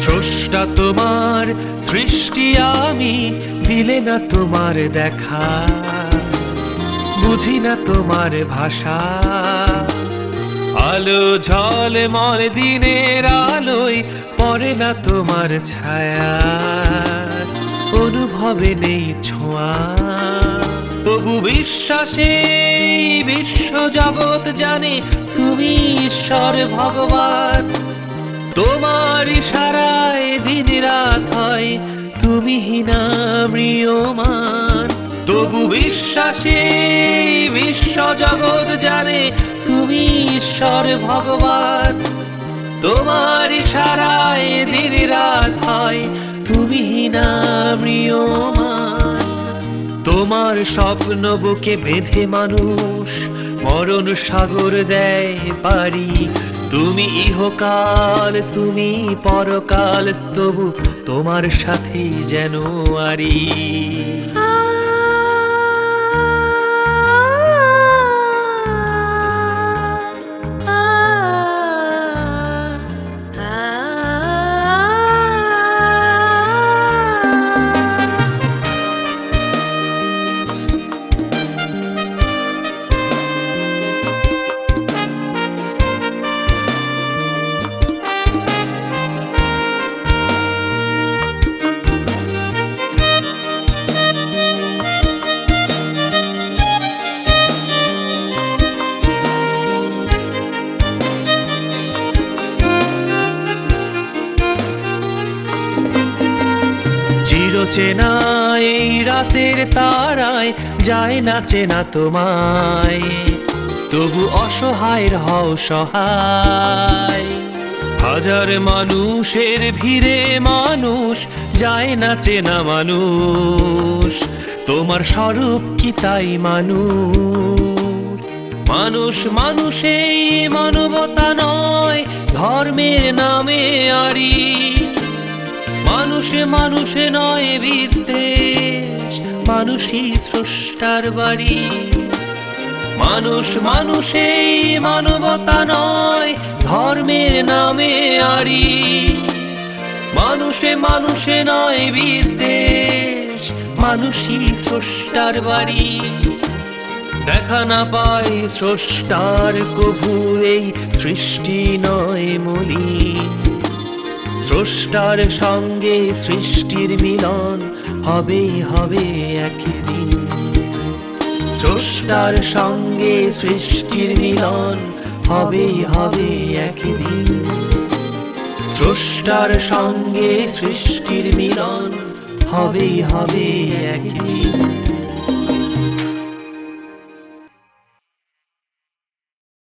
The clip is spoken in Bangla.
স্রষ্টা তোমার সৃষ্টি আমি, দিলে না তোমার দেখা, বুঝি না তোমার ভাষা। আলো ঝলমল দিনের আলোয় পড়ে না তোমার ছায়া, অনুভবে নেই ছোঁয়া। তবু বিশ্বাসে বিশ্ব জগৎ জানে তুমি ঈশ্বর ভগবান। তোমার ইশারায় দিন রাত হয়, তুমি হীনা ম্রিয়মান। তবু বিশ্বাসে বিশ্ব জগৎ জানে তুমি ঈশ্বর ভগবান। তোমার ইশারায় দিন রাত হয়, তুমি হীনা ম্রিয়মান। তোমার স্বপ্ন বুকে বেঁধে মানুষ মরণ সাগর দেয় পারি। তুমি ইহকাল তুমি পরকাল, তবু তোমার সাথে যেন আরি। চিরচেনা এই রাতের তারায় যায় না চেনা তোমায়, তবু অসহায়ের হও সহায়। হাজার মানুষের ভিড়ে মানুষ যায় না চেনা মানুষ, তোমার স্বরূপ কি তাই মানুষ। মানুষ মানুষেই মানবতা নয়, ধর্মের নামে আরি। মানুষে মানুষে নয় বিদ্বেষ, মানুষই স্রষ্টার বাড়ি। মানুষ মানুষেই মানবতা নয়, ধর্মের নামে আরি। মানুষে মানুষে নয় বিদ্বেষ, মানুষই স্রষ্টার বাড়ি। দেখা না পাই স্রষ্টার কভু এই সৃষ্টি নয় মলিন। স্রষ্টার সঙ্গে সৃষ্টির মিলন হবেই হবে একদিন। স্রষ্টার সঙ্গে সৃষ্টির মিলন হবেই হবে একদিন। স্রষ্টার সঙ্গে সৃষ্টির মিলন হবেই হবে একদিন।